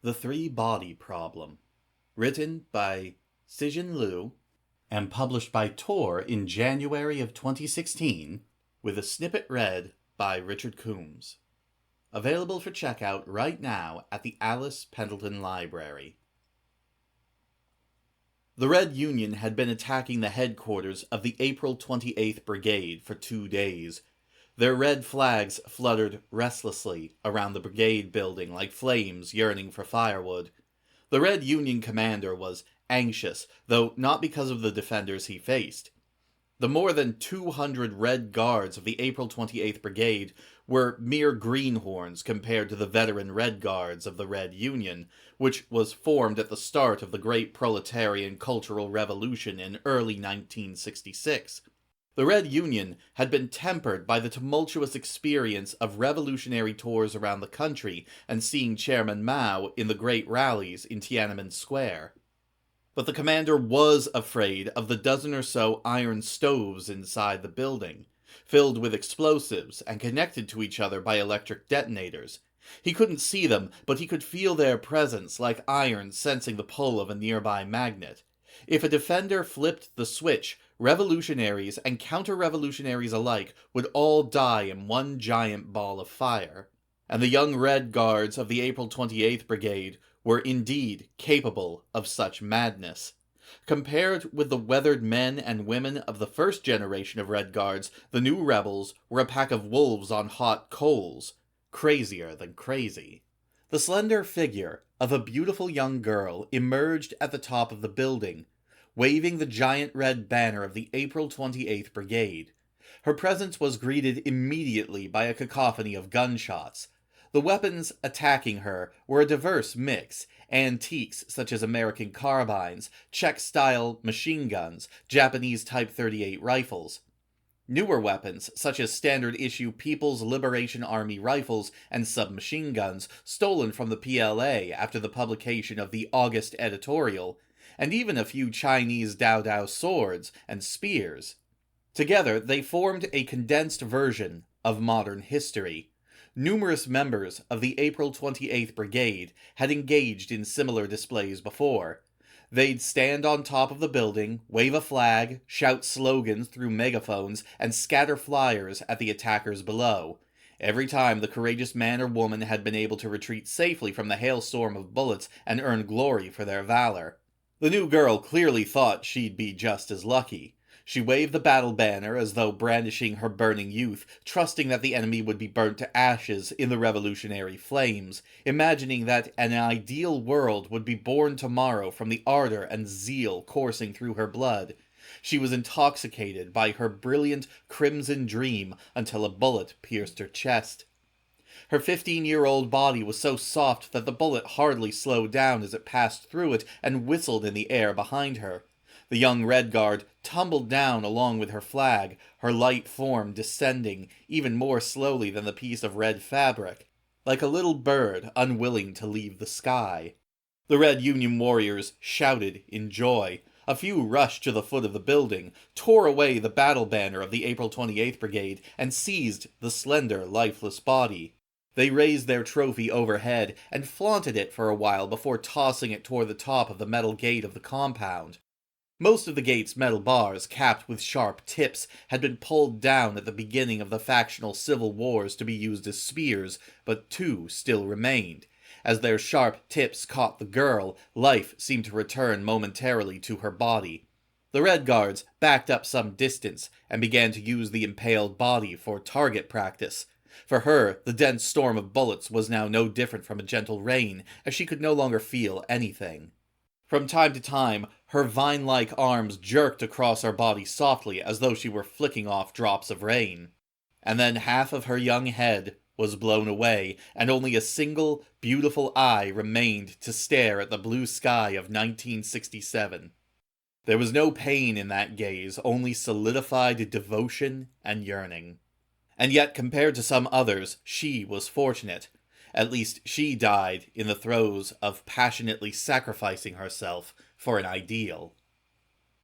The Three-Body Problem, written by Cixin Liu and published by Tor in January of 2016, with a snippet read by Richard Coombs. Available for checkout right now at the Alice Pendleton Library. The Red Union had been attacking the headquarters of the April 28th Brigade for 2 days. Their red flags fluttered restlessly around the brigade building like flames yearning for firewood. The Red Union commander was anxious, though not because of the defenders he faced. The more than 200 Red Guards of the April 28th Brigade were mere greenhorns compared to the veteran Red Guards of the Red Union, which was formed at the start of the Great Proletarian Cultural Revolution in early 1966. The Red Union had been tempered by the tumultuous experience of revolutionary tours around the country and seeing Chairman Mao in the great rallies in Tiananmen Square. But the commander was afraid of the dozen or so iron stoves inside the building, filled with explosives and connected to each other by electric detonators. He couldn't see them, but he could feel their presence like iron sensing the pull of a nearby magnet. If a defender flipped the switch, revolutionaries and counter-revolutionaries alike would all die in one giant ball of fire. And the young Red Guards of the April 28th Brigade were indeed capable of such madness. Compared with the weathered men and women of the first generation of Red Guards, the new rebels were a pack of wolves on hot coals, crazier than crazy. The slender figure of a beautiful young girl emerged at the top of the building, waving the giant red banner of the April 28th Brigade. Her presence was greeted immediately by a cacophony of gunshots. The weapons attacking her were a diverse mix: antiques such as American carbines, Czech-style machine guns, Japanese Type 38 rifles. Newer weapons, such as standard-issue People's Liberation Army rifles and submachine guns stolen from the PLA after the publication of the August editorial, and even a few Chinese Dao Dao swords and spears. Together, they formed a condensed version of modern history. Numerous members of the April 28th Brigade had engaged in similar displays before. They'd stand on top of the building, wave a flag, shout slogans through megaphones, and scatter flyers at the attackers below. Every time the courageous man or woman had been able to retreat safely from the hailstorm of bullets and earn glory for their valor. The new girl clearly thought she'd be just as lucky. She waved the battle banner as though brandishing her burning youth, trusting that the enemy would be burnt to ashes in the revolutionary flames, imagining that an ideal world would be born tomorrow from the ardor and zeal coursing through her blood. She was intoxicated by her brilliant crimson dream until a bullet pierced her chest. Her 15-year-old body was so soft that the bullet hardly slowed down as it passed through it and whistled in the air behind her. The young Red Guard tumbled down along with her flag, her light form descending even more slowly than the piece of red fabric, like a little bird unwilling to leave the sky. The Red Union warriors shouted in joy. A few rushed to the foot of the building, tore away the battle banner of the April 28th Brigade, and seized the slender, lifeless body. They raised their trophy overhead and flaunted it for a while before tossing it toward the top of the metal gate of the compound. Most of the gate's metal bars, capped with sharp tips, had been pulled down at the beginning of the factional civil wars to be used as spears, but 2 still remained. As their sharp tips caught the girl, life seemed to return momentarily to her body. The Red Guards backed up some distance and began to use the impaled body for target practice. For her, the dense storm of bullets was now no different from a gentle rain, as she could no longer feel anything. From time to time, her vine-like arms jerked across her body softly as though she were flicking off drops of rain. And then half of her young head was blown away, and only a single, beautiful eye remained to stare at the blue sky of 1967. There was no pain in that gaze, only solidified devotion and yearning. And yet, compared to some others, she was fortunate. At least she died in the throes of passionately sacrificing herself for an ideal.